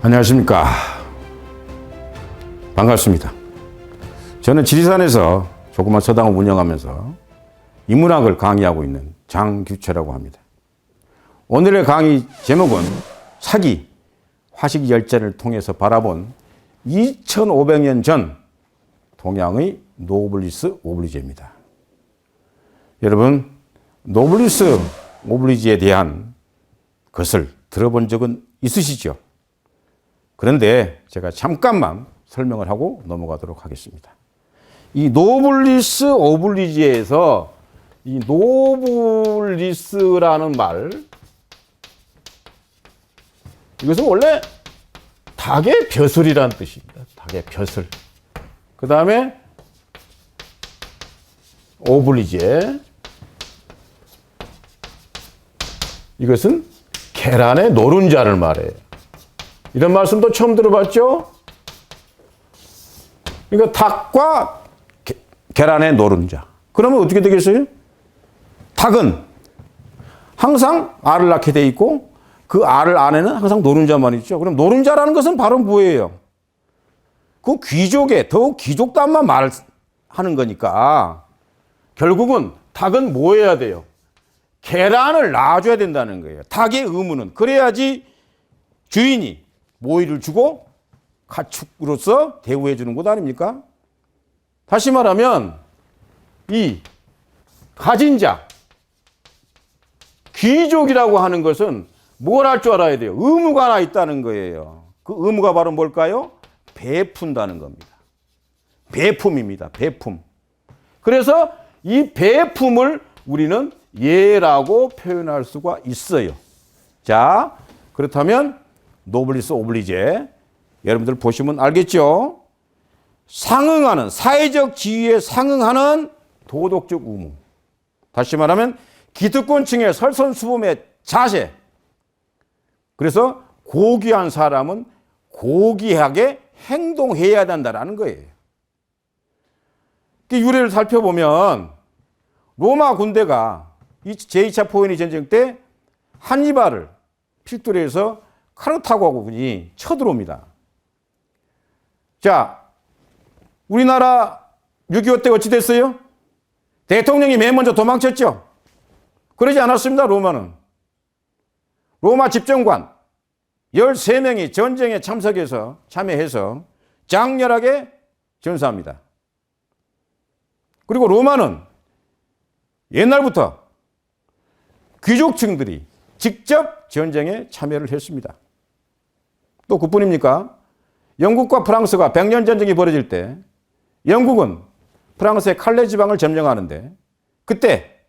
안녕하십니까. 반갑습니다. 저는 지리산에서 조그만 서당을 운영하면서 인문학을 강의하고 있는 장규철이라고 합니다. 오늘의 강의 제목은 사기, 화식열전을 통해서 바라본 2500년 전 동양의 노블리스 오블리제입니다. 여러분, 노블리스 오블리제에 대한 것을 들어본 적은 있으시죠? 그런데 제가 잠깐만 설명을 하고 넘어가도록 하겠습니다. 이 노블리스 오블리지에서 이 노블리스라는 말, 이것은 원래 닭의 벼슬이라는 뜻입니다. 닭의 벼슬. 그 다음에 오블리제, 이것은 계란의 노른자를 말해요. 이런 말씀도 처음 들어봤죠? 그러니까 닭과 계란의 노른자. 그러면 어떻게 되겠어요? 닭은 항상 알을 낳게 돼 있고 그 알 안에는 항상 노른자만 있죠. 그럼 노른자라는 것은 바로 뭐예요? 그 귀족의, 더욱 귀족단만 말하는 거니까 결국은 닭은 뭐 해야 돼요? 계란을 낳아줘야 된다는 거예요. 닭의 의무는. 그래야지 주인이 모이를 주고 가축으로서 대우해 주는 것 아닙니까? 다시 말하면 이 가진 자, 귀족이라고 하는 것은 뭘 할 줄 알아야 돼요? 의무가 하나 있다는 거예요. 그 의무가 바로 뭘까요? 베푼다는 겁니다. 베품입니다. 베품. 그래서 이 베품을 우리는 예라고 표현할 수가 있어요. 자, 그렇다면 노블리스 오블리제, 여러분들 보시면 알겠죠? 상응하는, 사회적 지위에 상응하는 도덕적 의무. 다시 말하면 기득권층의 설선수범의 자세. 그래서 고귀한 사람은 고귀하게 행동해야 된다는 거예요. 그 유래를 살펴보면 로마 군대가 제2차 포에니 전쟁 때 한니발을 필두로 해서 카르타고군이 쳐들어옵니다. 자, 우리나라 6.25 때 어찌 됐어요? 대통령이 맨 먼저 도망쳤죠? 그러지 않았습니다, 로마는. 로마 집정관 13명이 전쟁에 참여해서 장렬하게 전사합니다. 그리고 로마는 옛날부터 귀족층들이 직접 전쟁에 참여를 했습니다. 또 그뿐입니까? 영국과 프랑스가 100년 전쟁이 벌어질 때 영국은 프랑스의 칼레 지방을 점령하는데 그때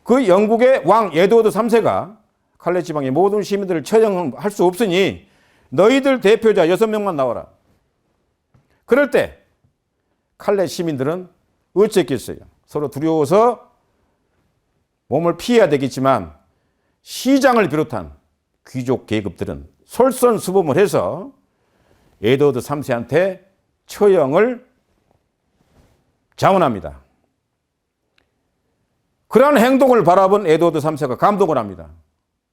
그 영국의 왕 에드워드 3세가 칼레 지방의 모든 시민들을 처형할 수 없으니 너희들 대표자 6명만 나와라. 그럴 때 칼레 시민들은 어쨌겠어요? 서로 두려워서 몸을 피해야 되겠지만 시장을 비롯한 귀족 계급들은 솔선수범을 해서 에드워드 3세한테 처형을 자원합니다. 그러한 행동을 바라본 에드워드 3세가 감동을 합니다.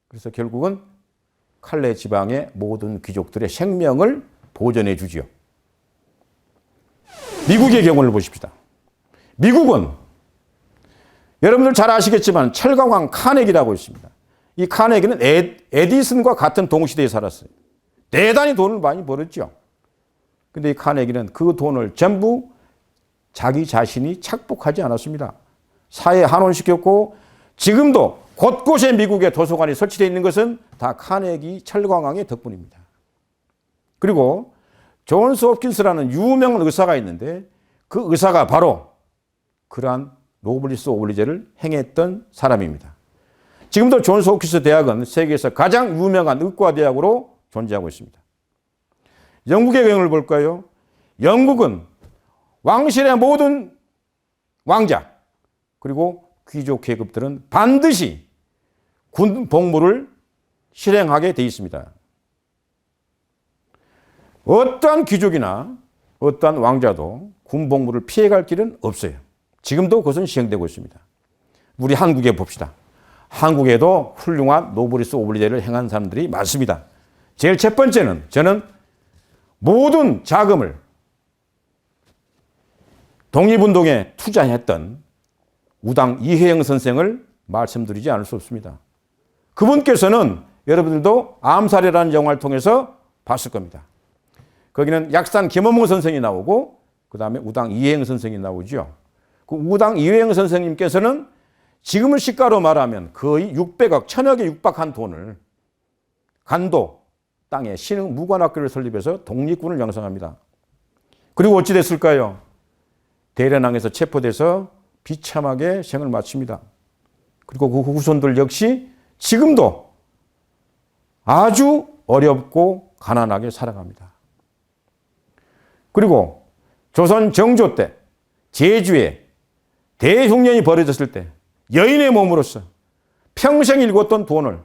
그래서 결국은 칼레 지방의 모든 귀족들의 생명을 보전해 주지요. 미국의 경우를 보십시다. 미국은 여러분들 잘 아시겠지만 철강왕 카네기라고 있습니다. 이 카네기는 에디슨과 같은 동시대에 살았어요. 대단히 돈을 많이 벌었죠. 근데 이 카네기는 그 돈을 전부 자기 자신이 착복하지 않았습니다. 사회에 한원시켰고 지금도 곳곳에 미국의 도서관이 설치되어 있는 것은 다 카네기 철강왕의 덕분입니다. 그리고 존스 홉킨스라는 유명한 의사가 있는데 그 의사가 바로 그러한 노블리스 오블리제를 행했던 사람입니다. 지금도 존스 홉킨스 대학은 세계에서 가장 유명한 의과대학으로 존재하고 있습니다. 영국의 경우를 볼까요? 영국은 왕실의 모든 왕자 그리고 귀족 계급들은 반드시 군 복무를 실행하게 되어 있습니다. 어떠한 귀족이나 어떠한 왕자도 군 복무를 피해갈 길은 없어요. 지금도 그것은 시행되고 있습니다. 우리 한국에 봅시다. 한국에도 훌륭한 노블리스 오블리제를 행한 사람들이 많습니다. 제일 첫 번째는 저는 모든 자금을 독립운동에 투자했던 우당 이혜영 선생을 말씀드리지 않을 수 없습니다. 그분께서는 여러분들도 암살이라는 영화를 통해서 봤을 겁니다. 거기는 약산 김원봉 선생이 나오고 그 다음에 우당 이혜영 선생이 나오죠. 그 우당 이혜영 선생님께서는 지금의 시가로 말하면 거의 600억, 1000억에 육박한 돈을 간도 땅에 신흥 무관학교를 설립해서 독립군을 양성합니다. 그리고 어찌 됐을까요? 대련항에서 체포돼서 비참하게 생을 마칩니다. 그리고 그 후손들 역시 지금도 아주 어렵고 가난하게 살아갑니다. 그리고 조선 정조 때 제주에 대흉년이 벌어졌을 때 여인의 몸으로서 평생 일궜던 돈을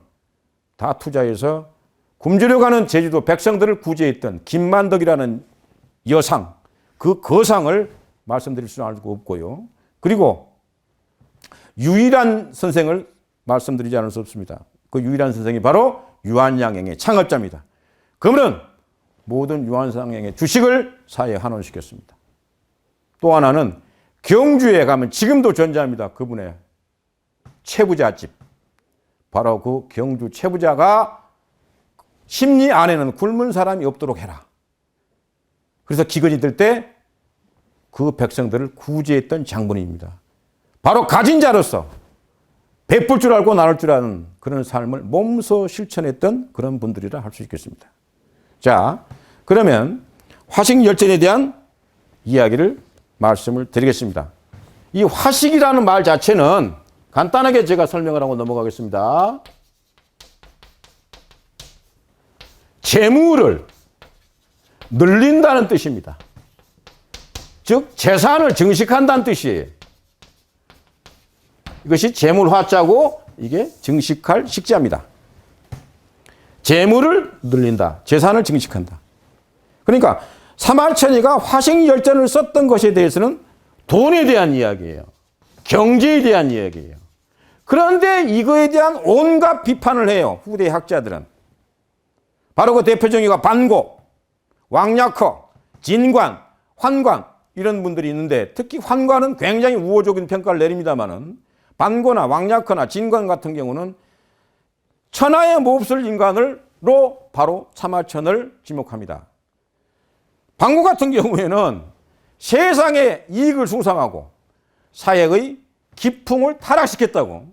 다 투자해서 굶주려 가는 제주도 백성들을 구제했던 김만덕이라는 여상, 그 거상을 말씀드릴 수는 없고요. 그리고 유일한 선생을 말씀드리지 않을 수 없습니다. 그 유일한 선생이 바로 유한양행의 창업자입니다. 그분은 모든 유한양행의 주식을 사회에 환원시켰습니다. 또 하나는 경주에 가면 지금도 존재합니다. 그분의 채부자집. 바로 그 경주 채부자가 심리 안에는 굶은 사람이 없도록 해라. 그래서 기근이 들 때 그 백성들을 구제했던 장본인입니다. 바로 가진 자로서 베풀 줄 알고 나눌 줄 아는 그런 삶을 몸소 실천했던 그런 분들이라 할 수 있겠습니다. 자, 그러면 화식열전에 대한 이야기를 말씀을 드리겠습니다. 이 화식이라는 말 자체는 간단하게 제가 설명을 하고 넘어가겠습니다. 재물을 늘린다는 뜻입니다. 즉 재산을 증식한다는 뜻이에요. 이것이 재물화자고 이게 증식할 식자입니다. 재물을 늘린다. 재산을 증식한다. 그러니까 사마천이가 화식열전을 썼던 것에 대해서는 돈에 대한 이야기예요. 경제에 대한 이야기예요. 그런데 이거에 대한 온갖 비판을 해요. 후대 학자들은. 바로 그 대표적인 반고, 왕약허, 진관, 환관 이런 분들이 있는데 특히 환관은 굉장히 우호적인 평가를 내립니다마는 반고나 왕약허나 진관 같은 경우는 천하에 몹쓸 인간으로 바로 사마천을 지목합니다. 반고 같은 경우에는 세상의 이익을 숭상하고 사회의 기풍을 타락시켰다고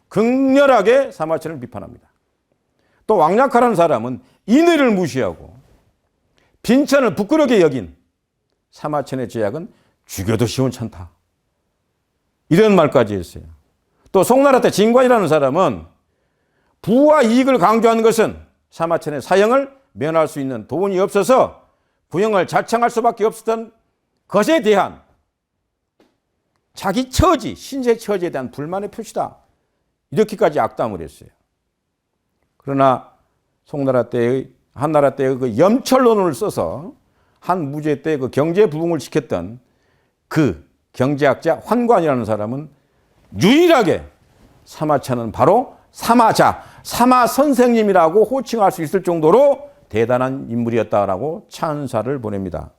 극렬하게 사마천을 비판합니다. 또 왕약허라는 사람은 인의를 무시하고 빈천을 부끄럽게 여긴 사마천의 제약은 죽여도 시원찮다. 이런 말까지 했어요. 또 송나라 때 진관이라는 사람은 부와 이익을 강조한 것은 사마천의 사형을 면할 수 있는 돈이 없어서 구형을 자청할 수밖에 없었던 것에 대한 자기 처지, 신세 처지에 대한 불만의 표시다. 이렇게까지 악담을 했어요. 그러나 송나라 때의 한나라 때의 그 염철론을 써서 한 무제 때 그 경제 부흥을 시켰던 그 경제학자 환관이라는 사람은 유일하게 사마천은 바로 사마자, 사마 선생님이라고 호칭할 수 있을 정도로 대단한 인물이었다라고 찬사를 보냅니다.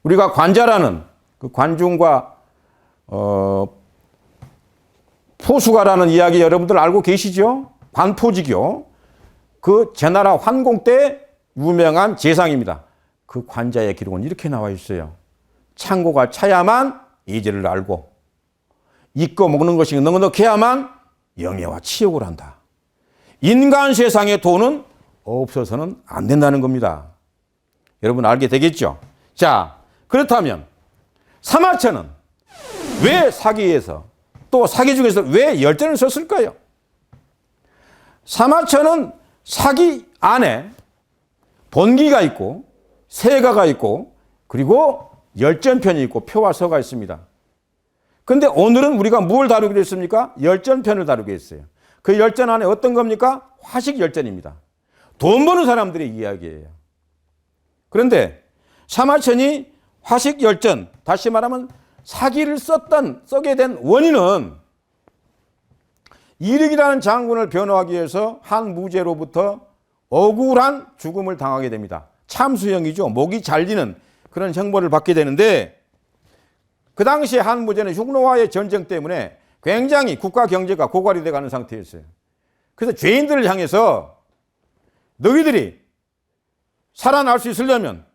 우리가 관자라는 그 관중과 포수가라는 이야기 여러분들 알고 계시죠? 관포지교. 그 제나라 환공 때 유명한 제상입니다. 그 관자의 기록은 이렇게 나와 있어요. 창고가 차야만 예절을 알고 입고 먹는 것이 넉넉해야만 영예와 치욕을 한다. 인간 세상에 돈은 없어서는 안 된다는 겁니다. 여러분 알게 되겠죠? 자, 그렇다면 사마천은 왜 사기에서 또 사기 중에서 왜 열전을 썼을까요? 사마천은 사기 안에 본기가 있고 세가가 있고 그리고 열전편이 있고 표와 서가 있습니다. 그런데 오늘은 우리가 뭘 다루기로 했습니까? 열전편을 다루게 했어요. 그 열전 안에 어떤 겁니까? 화식 열전입니다. 돈 버는 사람들의 이야기예요. 그런데 사마천이 화식 열전, 다시 말하면 사기를 쓰게 된 원인은 이륵이라는 장군을 변호하기 위해서 한 무제로부터 억울한 죽음을 당하게 됩니다. 참수형이죠. 목이 잘리는 그런 형벌을 받게 되는데 그 당시에 한 무제는 흉노와의 전쟁 때문에 굉장히 국가 경제가 고갈이 돼가는 상태였어요. 그래서 죄인들을 향해서 너희들이 살아날 수 있으려면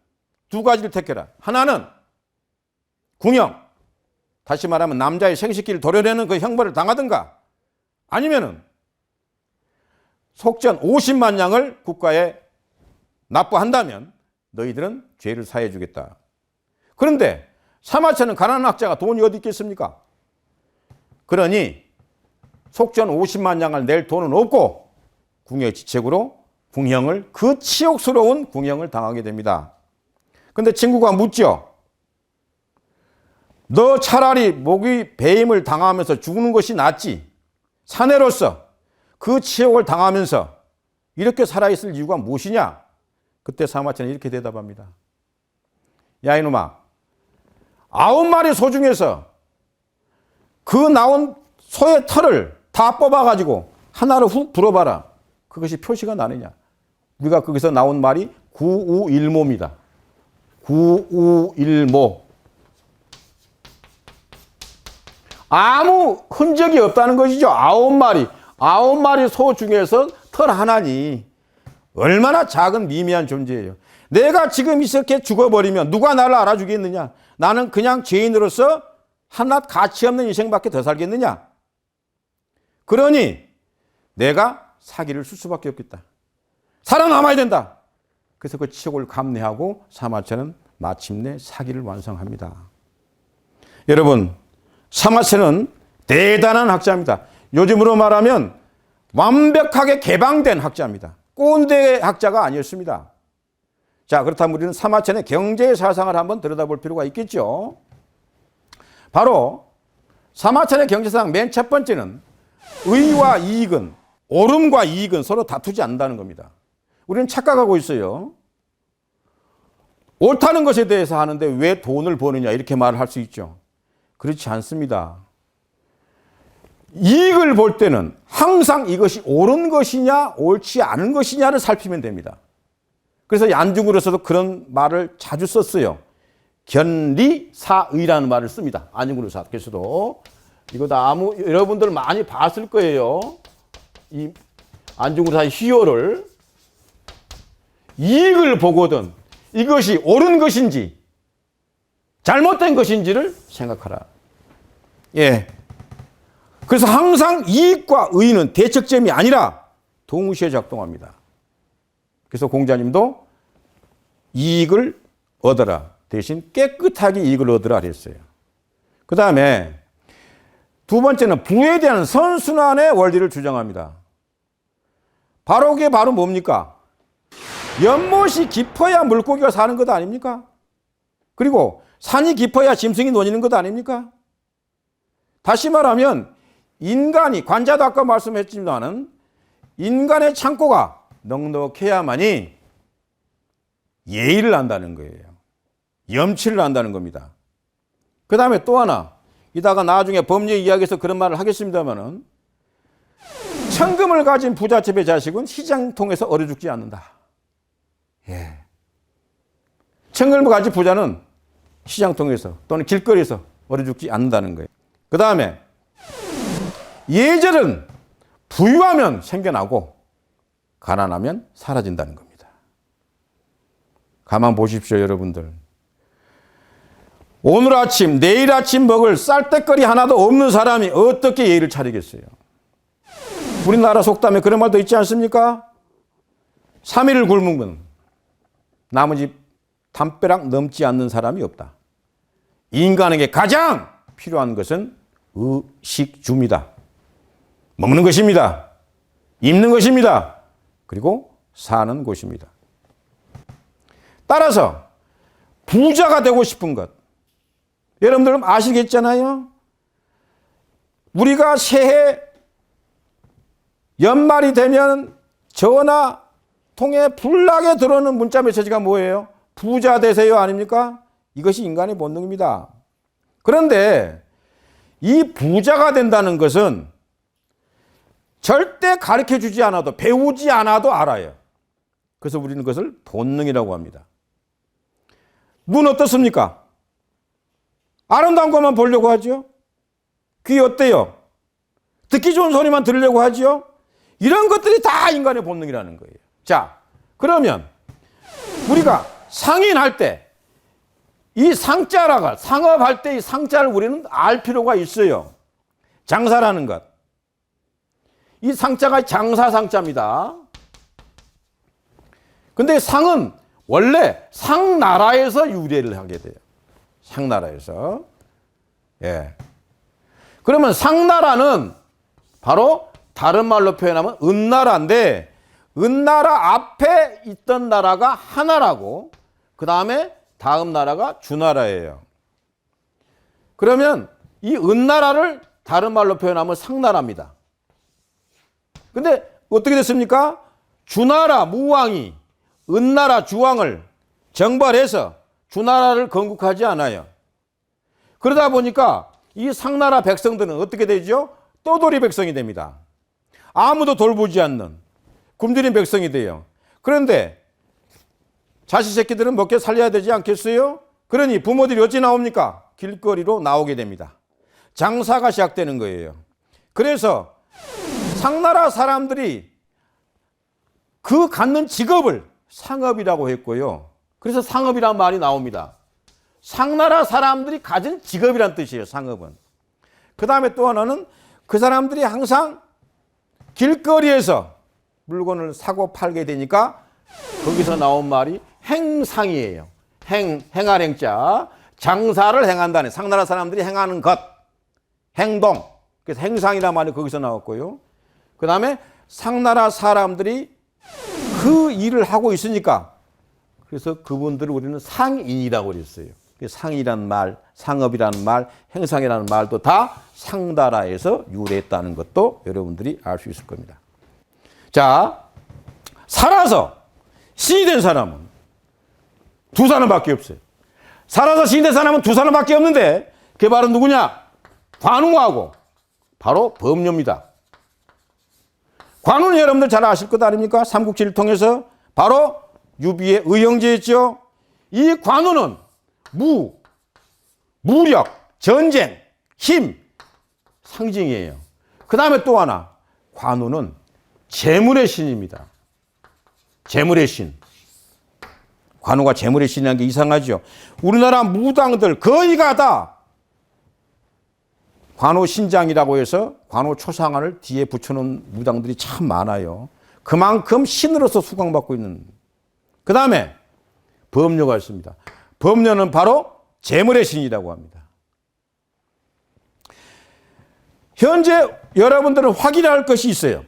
두 가지를 택해라. 하나는 궁형, 다시 말하면 남자의 생식기를 도려내는 그 형벌을 당하든가 아니면은 속전 50만 양을 국가에 납부한다면 너희들은 죄를 사해 주겠다. 그런데 사마천은 가난한 학자가 돈이 어디 있겠습니까? 그러니 속전 50만 양을 낼 돈은 없고 궁의 지책으로 궁형을 그 치욕스러운 궁형을 당하게 됩니다. 그런데 친구가 묻죠. 너 차라리 목이 배임을 당하면서 죽는 것이 낫지. 사내로서 그 치욕을 당하면서 이렇게 살아있을 이유가 무엇이냐? 그때 사마천은 이렇게 대답합니다. 야 이놈아, 9마리 소 중에서 그 나온 소의 털을 다 뽑아가지고 하나를 훅 불어봐라. 그것이 표시가 나느냐? 우리가 거기서 나온 말이 구우일모입니다. 구우일모. 아무 흔적이 없다는 것이죠. 9마리 소 중에서 털 하나니 얼마나 작은 미미한 존재예요. 내가 지금 이렇게 죽어버리면 누가 나를 알아주겠느냐? 나는 그냥 죄인으로서 한낱 가치 없는 인생밖에 더 살겠느냐? 그러니 내가 사기를 쓸 수밖에 없겠다. 살아남아야 된다. 그래서 그 치욕을 감내하고 사마천은 마침내 사기를 완성합니다. 여러분, 사마천은 대단한 학자입니다. 요즘으로 말하면 완벽하게 개방된 학자입니다. 꼰대 학자가 아니었습니다. 자, 그렇다면 우리는 사마천의 경제 사상을 한번 들여다볼 필요가 있겠죠. 바로 사마천의 경제사상 맨 첫 번째는 의와 이익은, 옳음과 이익은 서로 다투지 않는다는 겁니다. 우리는 착각하고 있어요. 옳다는 것에 대해서 하는데 왜 돈을 버느냐 이렇게 말을 할 수 있죠. 그렇지 않습니다. 이익을 볼 때는 항상 이것이 옳은 것이냐 옳지 않은 것이냐를 살피면 됩니다. 그래서 안중근에서도 그런 말을 자주 썼어요. 견리사의라는 말을 씁니다. 안중근의사께서도. 이거 다 여러분들 많이 봤을 거예요. 이 안중근의사의 희요를. 이익을 보거든 이것이 옳은 것인지 잘못된 것인지를 생각하라. 예. 그래서 항상 이익과 의의는 대척점이 아니라 동시에 작동합니다. 그래서 공자님도 이익을 얻어라. 대신 깨끗하게 이익을 얻으라 그랬어요. 그 다음에 두 번째는 부에 대한 선순환의 원리를 주장합니다. 바로 그게 바로 뭡니까? 연못이 깊어야 물고기가 사는 것 아닙니까? 그리고 산이 깊어야 짐승이 노니는 것 아닙니까? 다시 말하면 인간이, 관자도 아까 말씀했지만은 인간의 창고가 넉넉해야만이 예의를 한다는 거예요. 염치를 한다는 겁니다. 그 다음에 또 하나, 이따가 나중에 법률 이야기에서 그런 말을 하겠습니다만은 천금을 가진 부잣집의 자식은 시장통에서 얼어 죽지 않는다. 예. 천금을 가진 부자는 시장통에서 또는 길거리에서 얼어 죽지 않는다는 거예요. 그 다음에 예절은 부유하면 생겨나고 가난하면 사라진다는 겁니다. 가만 보십시오, 여러분들. 오늘 아침, 내일 아침 먹을 쌀때거리 하나도 없는 사람이 어떻게 예의를 차리겠어요? 우리나라 속담에 그런 말도 있지 않습니까? 3일을 굶으면 나머지 담벼락 넘지 않는 사람이 없다. 인간에게 가장 필요한 것은 의식주입니다. 먹는 것입니다. 입는 것입니다. 그리고 사는 곳입니다. 따라서 부자가 되고 싶은 것. 여러분들 아시겠잖아요? 우리가 새해 연말이 되면 전화 통해 불나게 들어오는 문자 메시지가 뭐예요? 부자 되세요 아닙니까? 이것이 인간의 본능입니다. 그런데 이 부자가 된다는 것은 절대 가르쳐 주지 않아도 배우지 않아도 알아요. 그래서 우리는 그것을 본능이라고 합니다. 눈 어떻습니까? 아름다운 것만 보려고 하죠. 귀 어때요? 듣기 좋은 소리만 들으려고 하죠. 이런 것들이 다 인간의 본능이라는 거예요. 자, 그러면 우리가 상인할 때 이 상자라가 상업할 때 이 상자를 우리는 알 필요가 있어요. 장사라는 것. 이 상자가 장사상자입니다. 근데 상은 원래 상나라에서 유래를 하게 돼요. 상나라에서. 예. 그러면 상나라는 바로 다른 말로 표현하면 은나라인데 은나라 앞에 있던 나라가 하나라고 그 다음에 다음 나라가 주나라예요. 그러면 이 은나라를 다른 말로 표현하면 상나라입니다. 근데 어떻게 됐습니까? 주나라 무왕이 은나라 주왕을 정벌해서 주나라를 건국하지 않아요. 그러다 보니까 이 상나라 백성들은 어떻게 되죠? 떠돌이 백성이 됩니다. 아무도 돌보지 않는 굶주린 백성이 돼요. 그런데 자식 새끼들은 먹게 살려야 되지 않겠어요? 그러니 부모들이 어찌 나옵니까? 길거리로 나오게 됩니다. 장사가 시작되는 거예요. 그래서 상나라 사람들이 그 갖는 직업을 상업이라고 했고요. 그래서 상업이라는 말이 나옵니다. 상나라 사람들이 가진 직업이란 뜻이에요. 상업은. 그 다음에 또 하나는 그 사람들이 항상 길거리에서 물건을 사고 팔게 되니까 거기서 나온 말이 행상이에요. 행할 행자. 장사를 행한다는 상나라 사람들이 행하는 것. 행동. 그래서 행상이라는 말이 거기서 나왔고요. 그 다음에 상나라 사람들이 그 일을 하고 있으니까 그래서 그분들을 우리는 상인이라고 그랬어요. 상이라는 말, 상업이라는 말, 행상이라는 말도 다 상나라에서 유래했다는 것도 여러분들이 알 수 있을 겁니다. 자, 살아서 신이 된 사람은 두 사람밖에 없어요. 살아서 신이 된 사람은 두 사람밖에 없는데 그게 바로 누구냐? 관우하고 바로 법료입니다. 관우는 여러분들 잘 아실 것 아닙니까? 삼국지를 통해서 바로 유비의 의형제였죠. 이 관우는 무력, 전쟁, 힘 상징이에요. 그 다음에 또 하나 관우는 재물의 신입니다. 재물의 신. 관우가 재물의 신이라는 게 이상하죠. 우리나라 무당들 거의가 다 관우 신장이라고 해서 관우 초상화를 뒤에 붙여놓은 무당들이 참 많아요. 그만큼 신으로서 수강받고 있는. 그 다음에 법료가 있습니다. 법료는 바로 재물의 신이라고 합니다. 현재 여러분들은 확인할 것이 있어요.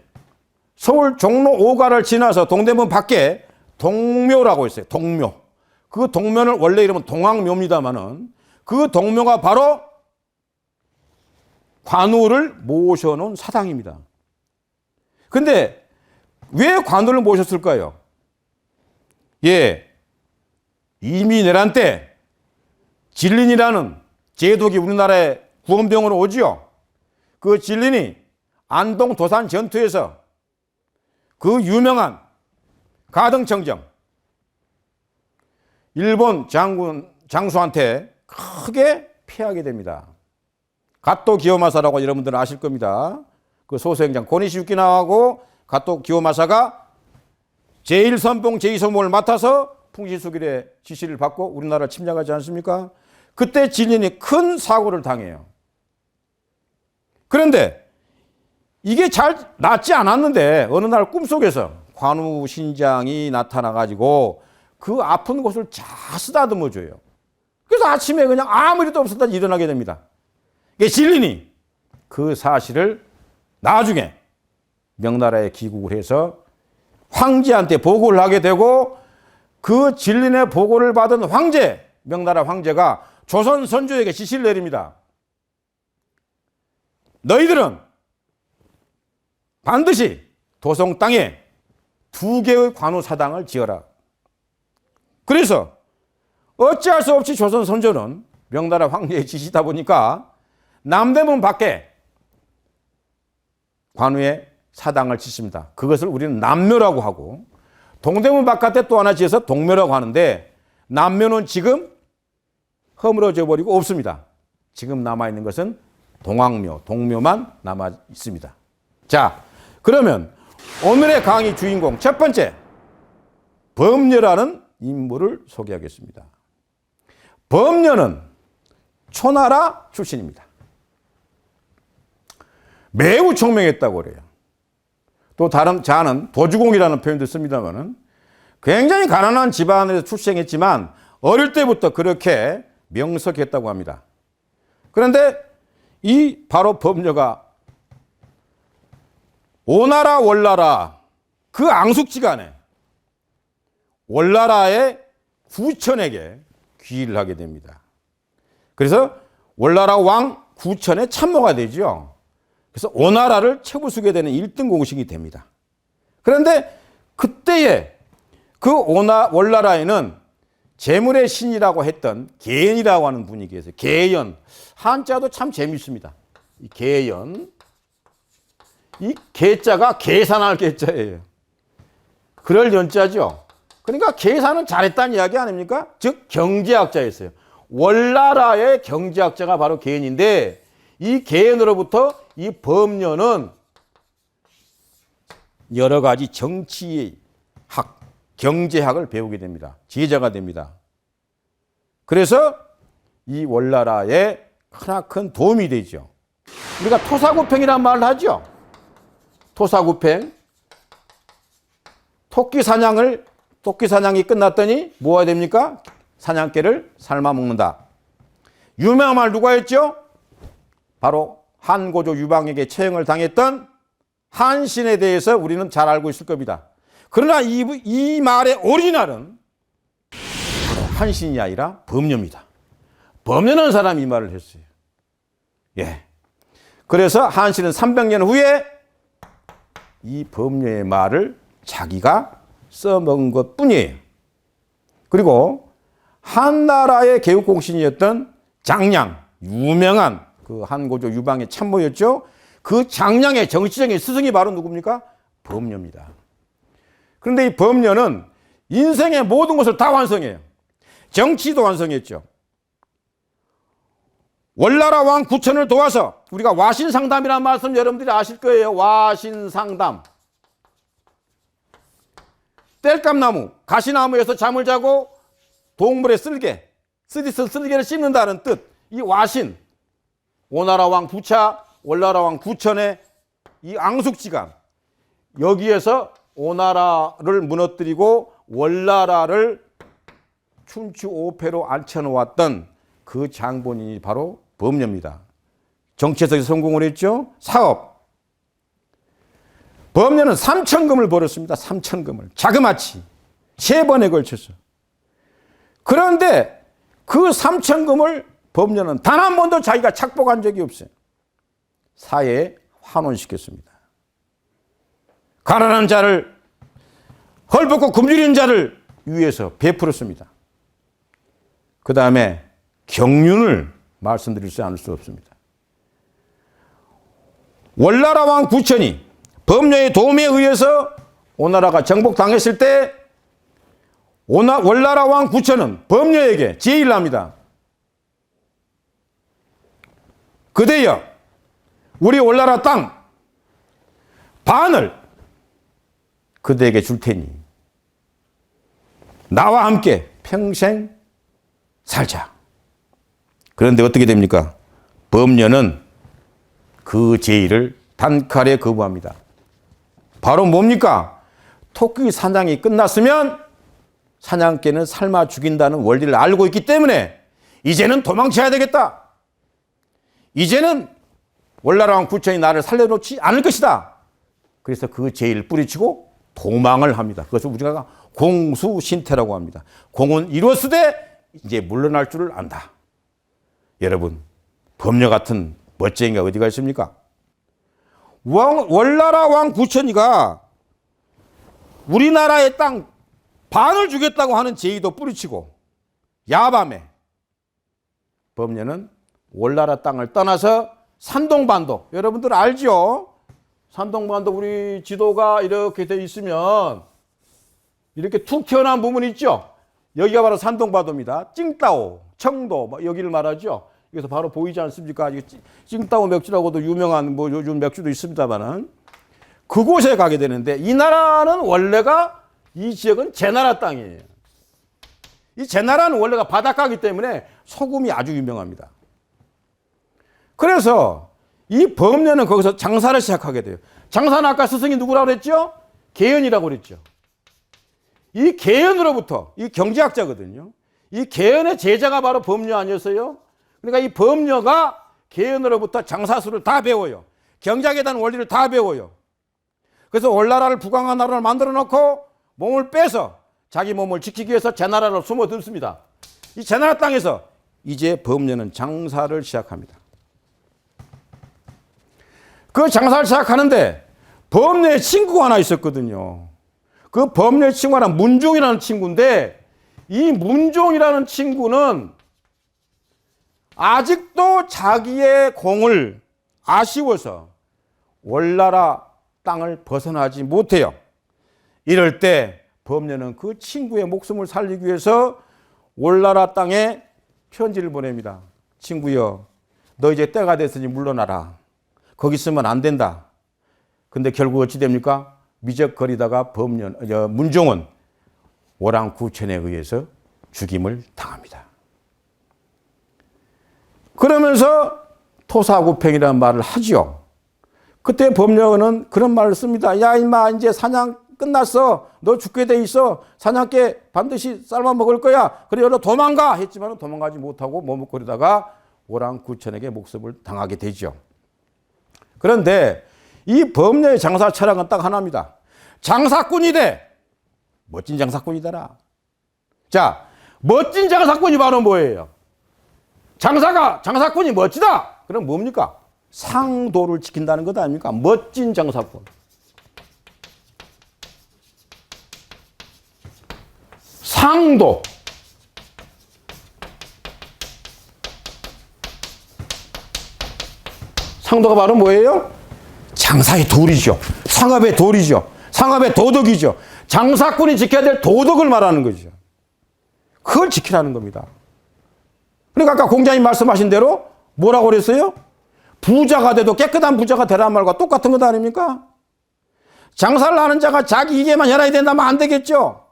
서울 종로 5가를 지나서 동대문 밖에 동묘라고 있어요. 동묘. 그 동묘는 원래 이름은 동왕묘입니다만은 그 동묘가 바로 관우를 모셔놓은 사당입니다. 근데 왜 관우를 모셨을까요? 예, 이민해란 때 진린이라는 제독이 우리나라에 구원병으로 오지요. 그 진린이 안동 도산 전투에서 그 유명한 가등청정 일본 장수한테 크게 패하게 됩니다. 가토 기요마사라고 여러분들은 아실 겁니다. 그 소수행장 고니시유키나하고 가토 기요마사가 제1선봉 제2선봉을 맡아서 풍신수길의 지시를 받고 우리나라를 침략하지 않습니까? 그때 진린이 큰 사고를 당해요. 그런데 이게 잘 낫지 않았는데 어느 날 꿈속에서 관우 신장이 나타나가지고 그 아픈 곳을 잘 쓰다듬어줘요. 그래서 아침에 그냥 아무 일도 없었다 일어나게 됩니다. 진린이 그 사실을 나중에 명나라에 귀국을 해서 황제한테 보고를 하게 되고 그 진린의 보고를 받은 황제, 명나라 황제가 조선 선조에게 지시를 내립니다. 너희들은 반드시 도성 땅에 2개의 관우사당을 지어라. 그래서 어찌할 수 없이 조선 선조는 명나라 황제의 지시다 보니까 남대문 밖에 관우의 사당을 짓습니다. 그것을 우리는 남묘라고 하고, 동대문 바깥에 또 하나 지어서 동묘라고 하는데, 남묘는 지금 허물어져 버리고 없습니다. 지금 남아있는 것은 동학묘, 동묘만 남아 있습니다. 자, 그러면 오늘의 강의 주인공 첫 번째, 범녀라는 인물을 소개하겠습니다. 범녀는 초나라 출신입니다. 매우 총명했다고 그래요. 또 다른 자는 도주공이라는 표현도 씁니다만은 굉장히 가난한 집안에서 출생했지만 어릴 때부터 그렇게 명석했다고 합니다. 그런데 이 바로 범녀가 오나라 월나라 그 앙숙지간에 월나라의 구천에게 귀의를 하게 됩니다. 그래서 월나라 왕 구천의 참모가 되죠. 그래서 오나라를 채부수게 되는 1등 공신이 됩니다. 그런데 그때에 그 월나라에는 재물의 신이라고 했던 계연이라고 하는 분이 계세요. 계연. 한자도 참 재밌습니다. 이 계연. 이 계자가 계산할 계자예요. 그럴 연자죠. 그러니까 계산은 잘했다는 이야기 아닙니까? 즉 경제학자였어요. 월나라의 경제학자가 바로 계연인데 이 계연으로부터 이 범녀는 여러 가지 정치학, 경제학을 배우게 됩니다. 제자가 됩니다. 그래서 이 월나라에 크나큰 도움이 되죠. 우리가 토사구팽이라는 말을 하죠. 토사구팽. 토끼 사냥이 끝났더니 뭐가 됩니까? 사냥개를 삶아 먹는다. 유명한 말 누가 했죠? 바로 한고조 유방에게 처형을 당했던 한신에 대해서 우리는 잘 알고 있을 겁니다. 그러나 이 말의 오리지널은 바로 한신이 아니라 범녀입니다. 범녀라는 사람이 이 말을 했어요. 예. 그래서 한신은 300년 후에 이 범녀의 말을 자기가 써먹은 것 뿐이에요. 그리고 한나라의 개국공신이었던 장량, 유명한 그 한고조 유방의 참모였죠. 그 장량의 정치적인 스승이 바로 누굽니까? 범녀입니다. 그런데 이 범녀는 인생의 모든 것을 다 완성해요. 정치도 완성했죠. 월나라 왕 구천을 도와서 우리가 와신상담이라는 말씀 여러분들이 아실 거예요. 와신상담. 땔감나무, 가시나무에서 잠을 자고 동물의 쓸개를 씹는다는 뜻. 이 와신, 오나라 왕 부차, 월나라 왕 구천의 이 앙숙지간, 여기에서 오나라를 무너뜨리고 월나라를 춘추 5패로 앉혀놓았던 그 장본인이 바로 범녀입니다. 정치에서 성공을 했죠. 사업. 범녀는 3천금을 벌었습니다. 3천금을. 자그마치 3번에 걸쳐서. 그런데 그 3천금을 범녀는 단 한 번도 자기가 착복한 적이 없어요. 사회에 환원시켰습니다. 가난한 자를, 헐벗고 굶주린 자를 위해서 베풀었습니다. 그 다음에 경륜을 말씀드릴 수 않을 수 없습니다. 월나라 왕 구천이 범녀의 도움에 의해서 오나라가 정복당했을 때 월나라 왕 구천은 범녀에게 제의를 합니다. 그대여, 우리 월나라 땅 반을 그대에게 줄 테니 나와 함께 평생 살자. 그런데 어떻게 됩니까? 범녀는 그 제의를 단칼에 거부합니다. 바로 뭡니까? 토끼 사냥이 끝났으면 사냥개는 삶아 죽인다는 원리를 알고 있기 때문에 이제는 도망쳐야 되겠다. 이제는 월나라 왕 구천이 나를 살려놓지 않을 것이다. 그래서 그 제의를 뿌리치고 도망을 합니다. 그것을 우리가 공수신태라고 합니다. 공은 이루었으되 이제 물러날 줄을 안다. 여러분, 범녀 같은 멋쟁이가 어디가 있습니까? 월나라 왕 구천이가 우리나라의 땅 반을 주겠다고 하는 제의도 뿌리치고 야밤에 범녀는 월나라 땅을 떠나서 산동반도, 여러분들 알죠? 산동반도 우리 지도가 이렇게 돼 있으면 이렇게 툭 튀어나온 부분이 있죠? 여기가 바로 산동반도입니다. 찡따오, 청도 여기를 말하죠. 여기서 바로 보이지 않습니까? 찡따오 맥주라고도 유명한 요즘 맥주도 있습니다만은 그곳에 가게 되는데 이 나라는 원래가 이 지역은 제나라 땅이에요. 이 제나라는 원래가 바닷가이기 때문에 소금이 아주 유명합니다. 그래서 이 범녀는 거기서 장사를 시작하게 돼요. 장사는 아까 스승이 누구라고 그랬죠? 계연이라고 그랬죠. 이 계연으로부터, 이 경제학자거든요. 이 계연의 제자가 바로 범녀 아니었어요? 그러니까 이 범녀가 계연으로부터 장사술을 다 배워요. 경제학에 대한 원리를 다 배워요. 그래서 월나라를 부강한 나라를 만들어 놓고 몸을 빼서 자기 몸을 지키기 위해서 제나라로 숨어들습니다. 이 제나라 땅에서 이제 범녀는 장사를 시작합니다. 그 장사를 시작하는데 범녀의 친구가 하나 있었거든요. 그 범녀의 친구가 하나 문종이라는 친구인데 이 문종이라는 친구는 아직도 자기의 공을 아쉬워서 월나라 땅을 벗어나지 못해요. 이럴 때 범녀는 그 친구의 목숨을 살리기 위해서 월나라 땅에 편지를 보냅니다. 친구여, 너 이제 때가 됐으니 물러나라. 거기 있으면 안 된다. 근데 결국 어찌 됩니까? 미적거리다가 문종은 오랑구천에 의해서 죽임을 당합니다. 그러면서 토사구팽이라는 말을 하죠. 그때 범녀는 그런 말을 씁니다. 야 임마, 이제 사냥 끝났어. 너 죽게 돼 있어. 사냥개 반드시 삶아 먹을 거야. 그래 너 도망가 했지만 도망가지 못하고 머뭇거리다가 오랑구천에게 목숨을 당하게 되죠. 그런데 이 범녀의 장사 철학은 딱 하나입니다. 장사꾼이 돼. 멋진 장사꾼이 되라. 자, 멋진 장사꾼이 바로 뭐예요? 장사꾼이 멋지다. 그럼 뭡니까? 상도를 지킨다는 것 아닙니까? 멋진 장사꾼. 상도. 상도가 바로 뭐예요? 장사의 도리죠. 상업의 도리죠. 상업의 도덕이죠. 장사꾼이 지켜야 될 도덕을 말하는 거죠. 그걸 지키라는 겁니다. 그러니까 아까 공자님 말씀하신 대로 뭐라고 그랬어요? 부자가 돼도 깨끗한 부자가 되라는 말과 똑같은 것 아닙니까? 장사를 하는 자가 자기 이게만 해야 된다면 안 되겠죠.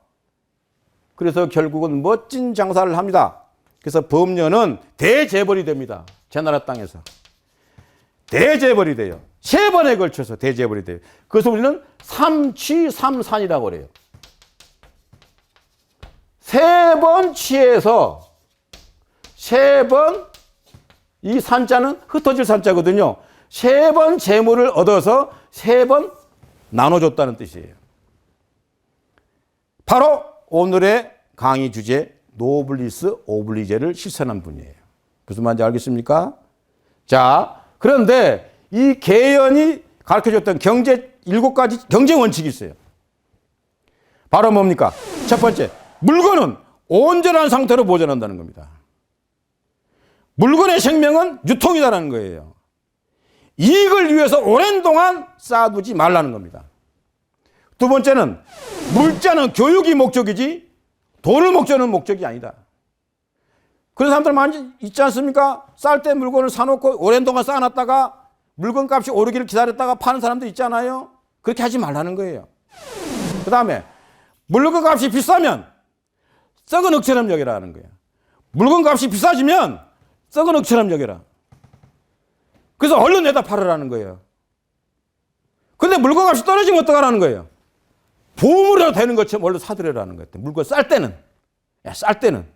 그래서 결국은 멋진 장사를 합니다. 그래서 범녀는 대재벌이 됩니다. 제나라 땅에서. 대재벌이 돼요. 3번에 걸쳐서 대재벌이 돼요. 그래서 우리는 삼취삼산이라고 그래요. 3번 취해서 3번, 이 산자는 흩어질 산자거든요. 3번 재물을 얻어서 3번 나눠줬다는 뜻이에요. 바로 오늘의 강의 주제 노블리스 오블리제를 실천한 분이에요. 무슨 말인지 알겠습니까? 자, 그런데 이 계연이 가르쳐줬던 7가지 경제 원칙이 있어요. 바로 뭡니까? 첫 번째, 물건은 온전한 상태로 보존한다는 겁니다. 물건의 생명은 유통이다라는 거예요. 이익을 위해서 오랜 동안 쌓아두지 말라는 겁니다. 두 번째는 물자는 교육이 목적이지 돈을 목적은 목적이 아니다. 그런 사람들 많이 있지 않습니까? 쌀 때 물건을 사놓고 오랜 동안 쌓아놨다가 물건 값이 오르기를 기다렸다가 파는 사람도 있잖아요. 그렇게 하지 말라는 거예요. 그 다음에 물건 값이 비싸면 썩은 흙처럼 여기라는 거예요. 물건 값이 비싸지면 썩은 억처럼 여겨라. 그래서 얼른 내다 팔으라는 거예요. 근데 물건값이 떨어지면 어떡하라는 거예요? 보험으로 되는 것처럼 얼른 사들여라는 거예요. 물건 쌀 때는. 쌀 때는.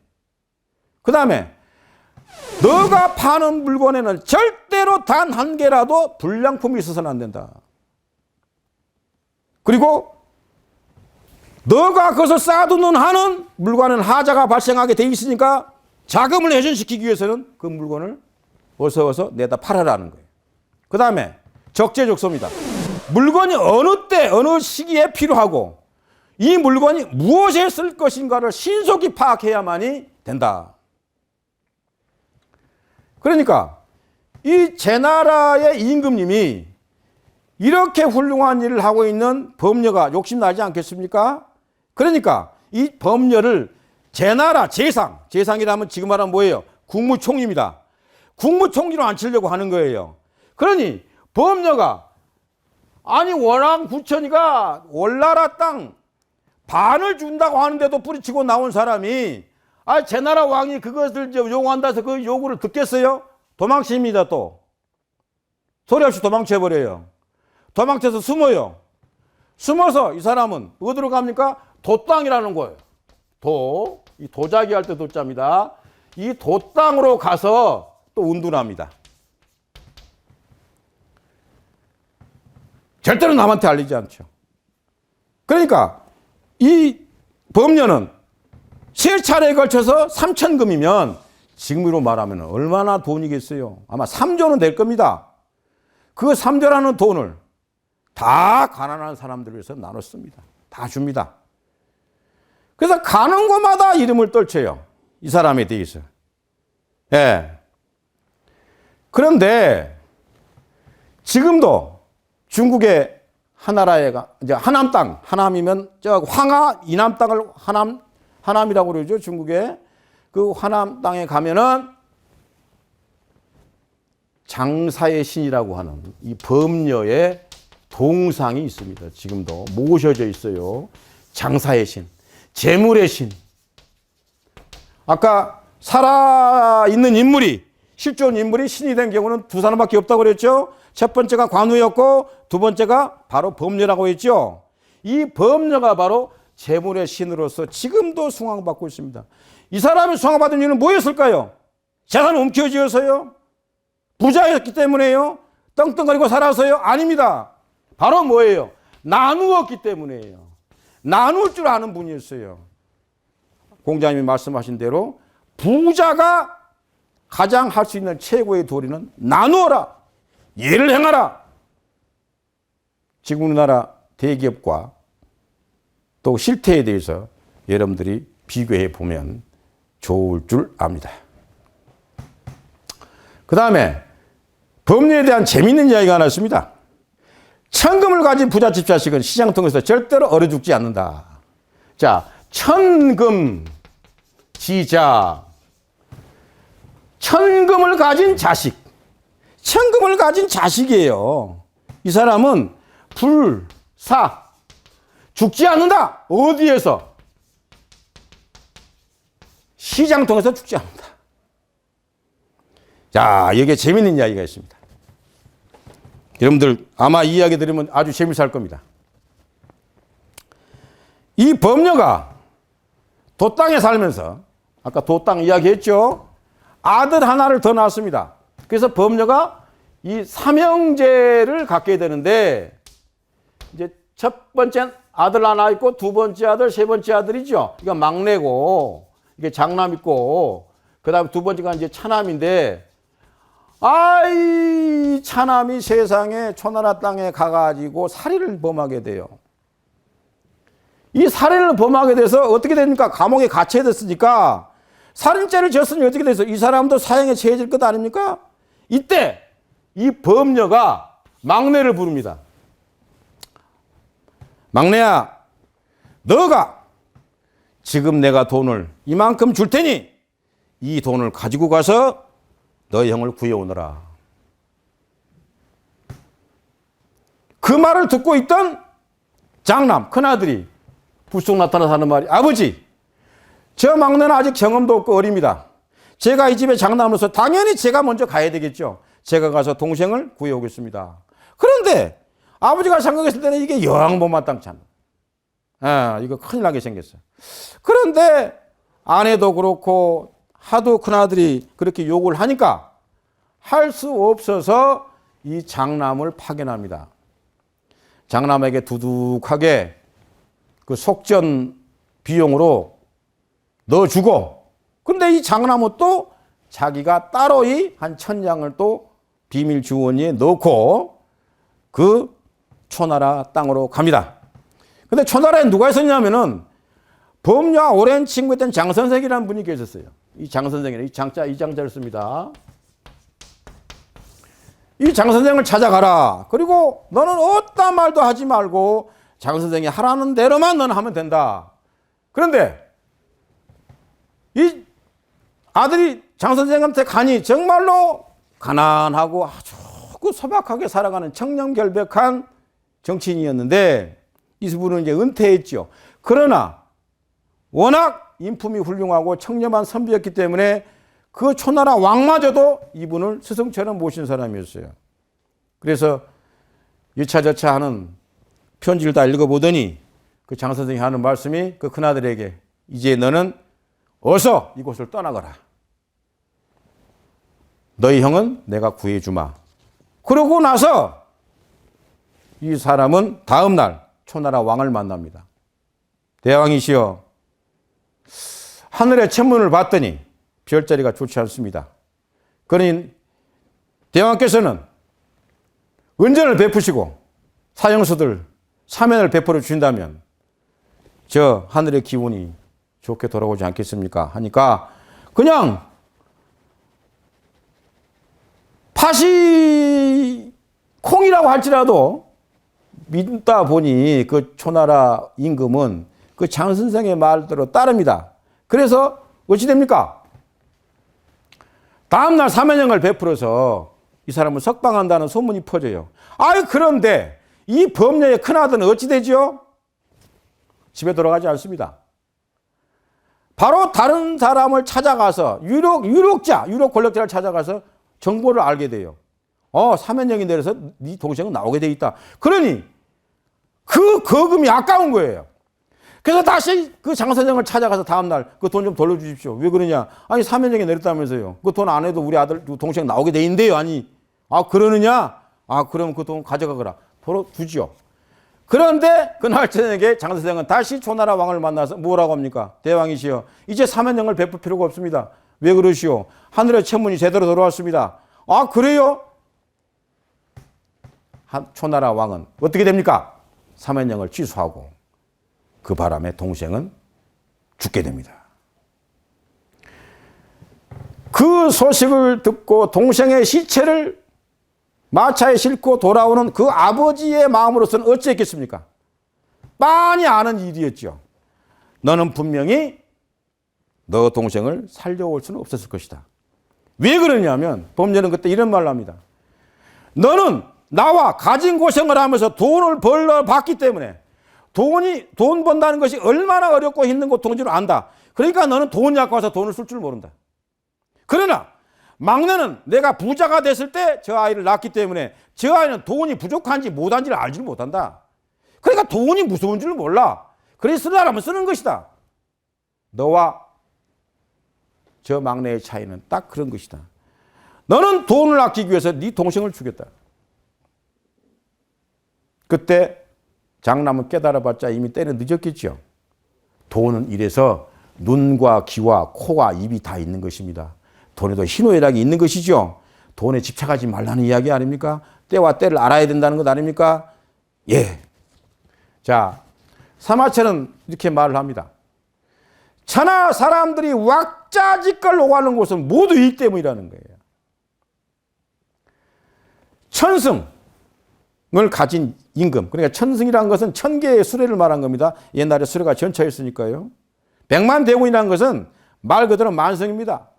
그 다음에 너가 파는 물건에는 절대로 단 한 개라도 불량품이 있어서는 안 된다. 그리고 너가 그것을 쌓아두는 한은 물건은 하자가 발생하게 돼 있으니까 자금을 회전시키기 위해서는 그 물건을 어서 내다 팔아라는 거예요. 그 다음에 적재적소입니다. 물건이 어느 때 어느 시기에 필요하고 이 물건이 무엇에 쓸 것인가를 신속히 파악해야만이 된다. 그러니까 이 제나라의 임금님이 이렇게 훌륭한 일을 하고 있는 범녀가 욕심나지 않겠습니까? 그러니까 이 범녀를 제나라 재상이라면 지금 말하면 뭐예요? 국무총리입니다. 국무총리로 앉히려고 하는 거예요. 그러니 범녀가 아니 원앙 부처니가 월나라 땅 반을 준다고 하는데도 뿌리치고 나온 사람이 제나라 왕이 그것을 요구한다 해서 그 요구를 듣겠어요? 도망칩니다. 또 소리 없이 도망쳐버려요. 도망쳐서 숨어요. 숨어서 이 사람은 어디로 갑니까? 도땅이라는 거예요. 이 도자기 할 때 도자입니다. 이 도땅으로 가서 또 운둔합니다. 절대로 남한테 알리지 않죠. 그러니까 이 범녀는 세 차례에 걸쳐서 3천금이면 지금으로 말하면 얼마나 돈이겠어요? 아마 3조는 될 겁니다. 그 3조라는 돈을 다 가난한 사람들을 위해서 나눴습니다. 다 줍니다. 그래서 가는 곳마다 이름을 떨쳐요. 이 사람에 대해서. 예. 그런데 지금도 중국의 하나라에 이제 하남 땅, 하남이면 저 황하 이남 땅을 하남이라고 그러죠. 중국에. 그 하남 땅에 가면은 장사의 신이라고 하는 이 범녀의 동상이 있습니다. 지금도 모셔져 있어요. 장사의 신, 재물의 신. 아까 살아있는 인물이, 실존 인물이 신이 된 경우는 두 사람밖에 없다고 그랬죠. 첫 번째가 관우였고 두 번째가 바로 범녀라고 했죠. 이 범녀가 바로 재물의 신으로서 지금도 숭앙받고 있습니다. 이 사람이 숭앙받은 이유는 뭐였을까요? 재산을 움켜쥐어서요? 부자였기 때문에요? 떵떵거리고 살아서요? 아닙니다. 바로 뭐예요? 나누었기 때문이에요. 나눌 줄 아는 분이었어요. 공자님이 말씀하신 대로 부자가 가장 할 수 있는 최고의 도리는 나누어라. 예를 행하라. 지금 우리나라 대기업과 또 실태에 대해서 여러분들이 비교해 보면 좋을 줄 압니다. 그 다음에 법률에 대한 재미있는 이야기가 하나 있습니다. 천금을 가진 부잣집 자식은 시장통에서 절대로 얼어 죽지 않는다. 자, 천금 지자. 천금을 가진 자식. 천금을 가진 자식이에요. 이 사람은 불사. 죽지 않는다. 어디에서? 시장통에서 죽지 않는다. 자, 여기에 재미있는 이야기가 있습니다. 여러분들 아마 이 이야기 들으면 아주 재밌어 할 겁니다. 이 범녀가 도땅에 살면서 아까 도땅 이야기했죠. 아들 하나를 더 낳았습니다. 그래서 범녀가 이 삼형제를 갖게 되는데 이제 첫 번째 아들 하나 있고 두 번째 아들, 세 번째 아들이죠. 이거 막내고 이게 장남 있고 그다음에 두 번째가 이제 차남인데 아이 차남이 세상에 초나라 땅에 가가지고 살인을 범하게 돼요. 이 살인을 범하게 돼서 어떻게 됩니까? 감옥에 갇혀야 됐으니까 살인죄를 졌으니 어떻게 돼서 이 사람도 사형에 처해질 것 아닙니까? 이때 이 범녀가 막내를 부릅니다. 막내야, 너가 지금 내가 돈을 이만큼 줄 테니 이 돈을 가지고 가서 너의 형을 구해오너라. 그 말을 듣고 있던 장남, 큰아들이 불쑥 나타나서 하는 말이 아버지, 저 막내는 아직 경험도 없고 어립니다. 제가 이 집에 장남으로서 당연히 제가 먼저 가야 되겠죠. 제가 가서 동생을 구해오겠습니다. 그런데 아버지가 생각했을 때는 이게 영 못마땅치 않아. 이거 큰일 나게 생겼어요. 그런데 아내도 그렇고 하도 큰아들이 그렇게 욕을 하니까 할 수 없어서 이 장남을 파견합니다. 장남에게 두둑하게 그 속전 비용으로 넣어주고, 근데 이 장남은 또 자기가 따로이 한 1000냥을 또 비밀 주머니에 넣고 그 초나라 땅으로 갑니다. 근데 초나라에 누가 있었냐면은 범녀와 오랜 친구였던 장선생이라는 분이 계셨어요. 이 장선생이는 이 장자를 씁니다. 이 장선생을 찾아가라. 그리고 너는 어떤 말도 하지 말고 장선생이 하라는 대로만 너는 하면 된다. 그런데 이 아들이 장선생한테 가니 정말로 가난하고 아주 소박하게 살아가는 청렴결백한 정치인이었는데 이분은 이제 은퇴했죠. 그러나 워낙 인품이 훌륭하고 청렴한 선비였기 때문에 그 초나라 왕마저도 이분을 스승처럼 모신 사람이었어요. 그래서 여차저차 하는 편지를 다 읽어보더니 그 장선생이 하는 말씀이 그 큰아들에게 이제 너는 어서 이곳을 떠나거라. 너희 형은 내가 구해주마. 그러고 나서 이 사람은 다음날 초나라 왕을 만납니다. 대왕이시여, 하늘의 천문을 봤더니 별자리가 좋지 않습니다. 그러니 대왕께서는 은전을 베푸시고 사형수들 사면을 베풀어 주신다면 저 하늘의 기운이 좋게 돌아오지 않겠습니까? 하니까 그냥 팥이 콩이라고 할지라도 믿다 보니 그 초나라 임금은 그 장선생의 말대로 따릅니다. 그래서 어찌 됩니까? 다음날 사면형을 베풀어서 이 사람을 석방한다는 소문이 퍼져요. 그런데 이 범녀의 큰아들은 어찌 되죠? 집에 돌아가지 않습니다. 바로 다른 사람을 찾아가서 유력 권력자를 찾아가서 정보를 알게 돼요. 사면형이 내려서 네 동생은 나오게 돼 있다. 그러니 그 거금이 아까운 거예요. 그래서 다시 그 장선생을 찾아가서 다음날 그 돈 좀 돌려주십시오. 왜 그러냐? 사면형이 내렸다면서요. 그 돈 안 해도 우리 아들 동생 나오게 돼 있는데요. 그러느냐? 그럼 그 돈 가져가거라. 돌아두지요. 그런데 그날 저녁에 장선생은 다시 초나라 왕을 만나서 뭐라고 합니까? 대왕이시여, 이제 사면형을 베풀 필요가 없습니다. 왜 그러시오? 하늘의 천문이 제대로 돌아왔습니다. 그래요? 초나라 왕은 어떻게 됩니까? 사면형을 취소하고 그 바람에 동생은 죽게 됩니다. 그 소식을 듣고 동생의 시체를 마차에 싣고 돌아오는 그 아버지의 마음으로서는 어찌했겠습니까? 빤히 아는 일이었죠. 너는 분명히 너 동생을 살려올 수는 없었을 것이다. 왜 그러냐면 범죄는 그때 이런 말을 합니다. 너는 나와 가진 고생을 하면서 돈을 벌러 봤기 때문에 돈 번다는 것이 얼마나 어렵고 힘든 고통인지를 안다. 그러니까 너는 돈이 아까워서 돈을 쓸 줄 모른다. 그러나 막내는 내가 부자가 됐을 때 저 아이를 낳았기 때문에 저 아이는 돈이 부족한지 못한지를 알지를 못한다. 그러니까 돈이 무서운 줄 몰라. 그래서 쓰려면 쓰는 것이다. 너와 저 막내의 차이는 딱 그런 것이다. 너는 돈을 아끼기 위해서 네 동생을 죽였다. 그때 장남은 깨달아봤자 이미 때는 늦었겠죠. 돈은 이래서 눈과 귀와 코와 입이 다 있는 것입니다. 돈에도 희노애락이 있는 것이죠. 돈에 집착하지 말라는 이야기 아닙니까? 때와 때를 알아야 된다는 것 아닙니까? 예. 자, 사마천은 이렇게 말을 합니다. 천하 사람들이 왁자지껄 오가는 곳은 모두 이 때문이라는 거예요. 천승을 가진 임금, 그러니까 천승이라는 것은 1000개의 수레를 말한 겁니다. 옛날에 수레가 전차였으니까요. 100만 대군이라는 것은 말 그대로 만성입니다.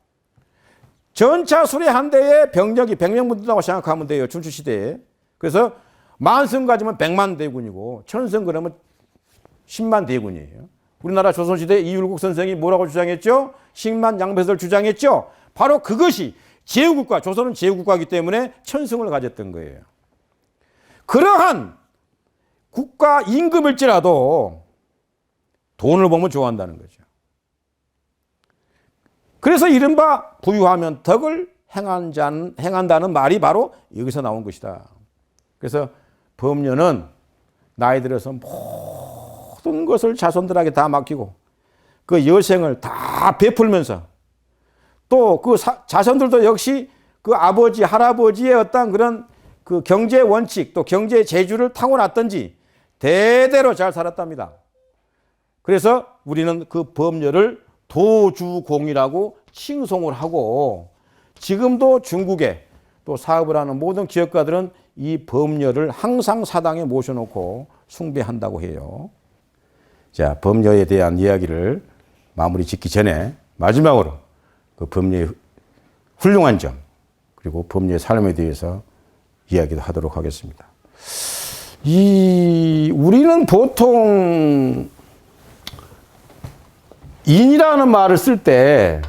전차 수레 한 대에 병력이 100명 붙는다고 생각하면 돼요. 춘추시대에. 그래서 만성 가지면 100만 대군이고 천승 그러면 10만 대군이에요. 우리나라 조선시대 이율국 선생이 뭐라고 주장했죠? 10만 양배설 주장했죠? 바로 그것이 제후국가, 조선은 제후국가이기 때문에 천성을 가졌던 거예요. 그러한 국가 임금일지라도 돈을 보면 좋아한다는 거죠. 그래서 이른바 부유하면 덕을 행한다는 말이 바로 여기서 나온 것이다. 그래서 범녀는 나이 들어서 모든 것을 자손들에게 다 맡기고 그 여생을 다 베풀면서 또 그 자손들도 역시 그 아버지, 할아버지의 어떤 그런 그 경제 원칙 또 경제 재주를 타고났던지 대대로 잘 살았답니다. 그래서 우리는 그 범녀를 도주공이라고 칭송을 하고 지금도 중국에 또 사업을 하는 모든 기업가들은 이 범녀를 항상 사당에 모셔놓고 숭배한다고 해요. 자, 범녀에 대한 이야기를 마무리 짓기 전에 마지막으로 그 범녀의 훌륭한 점 그리고 범녀의 삶에 대해서 이야기도 하도록 하겠습니다. 우리는 보통 인이라는 말을 쓸 때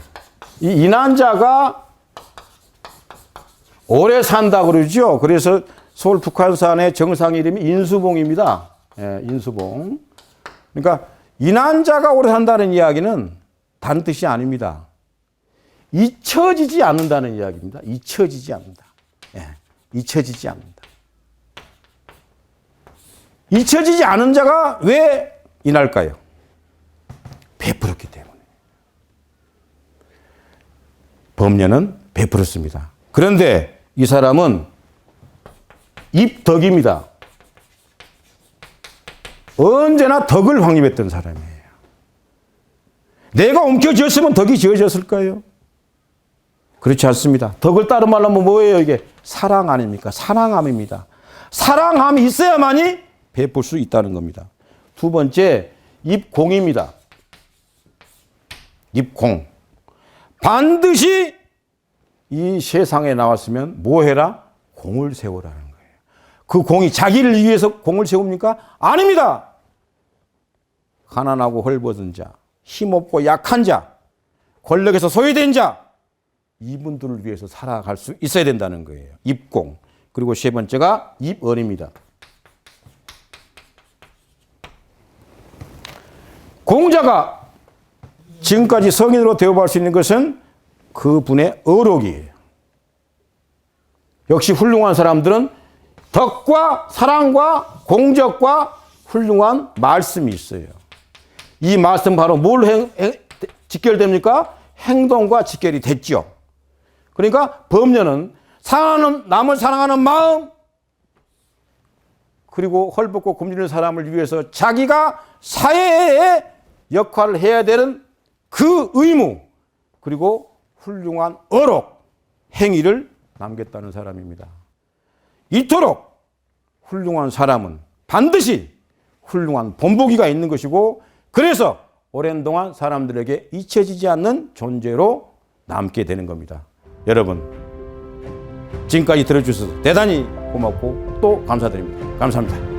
이 인한자가 오래 산다 그러죠. 그래서 서울 북한산의 정상 이름이 인수봉입니다. 예, 인수봉. 그러니까 인한자가 오래 산다는 이야기는 다른 뜻이 아닙니다. 잊혀지지 않는다는 이야기입니다. 잊혀지지 않는다. 예, 잊혀지지 않는다. 잊혀지지 않은 자가 왜 인할까요? 베풀었기 때문에. 범녀는 베풀었습니다. 그런데 이 사람은 입덕입니다. 언제나 덕을 확립했던 사람이에요. 내가 옮겨졌으면 덕이 지어졌을까요? 그렇지 않습니다. 덕을 따름하려면 뭐예요? 이게 사랑 아닙니까? 사랑함입니다. 사랑함이 있어야만이 베풀 수 있다는 겁니다. 두 번째, 입공입니다. 입공. 반드시 이 세상에 나왔으면 뭐 해라? 공을 세우라는 거예요. 그 공이 자기를 위해서 공을 세웁니까? 아닙니다. 가난하고 헐벗은 자, 힘없고 약한 자, 권력에서 소외된 자, 이분들을 위해서 살아갈 수 있어야 된다는 거예요. 입공. 그리고 세 번째가 입언입니다. 공자가 지금까지 성인으로 대우받을 수 있는 것은 그분의 어록이에요. 역시 훌륭한 사람들은 덕과 사랑과 공적과 훌륭한 말씀이 있어요. 이 말씀 바로 뭘 직결됩니까? 행동과 직결이 됐죠. 그러니까 범녀는 남을 사랑하는 마음 그리고 헐벗고 굶주리는 사람을 위해서 자기가 사회에 역할을 해야 되는 그 의무 그리고 훌륭한 어록 행위를 남겼다는 사람입니다. 이토록 훌륭한 사람은 반드시 훌륭한 본보기가 있는 것이고 그래서 오랜 동안 사람들에게 잊혀지지 않는 존재로 남게 되는 겁니다. 여러분 지금까지 들어주셔서 대단히 고맙고 또 감사드립니다. 감사합니다.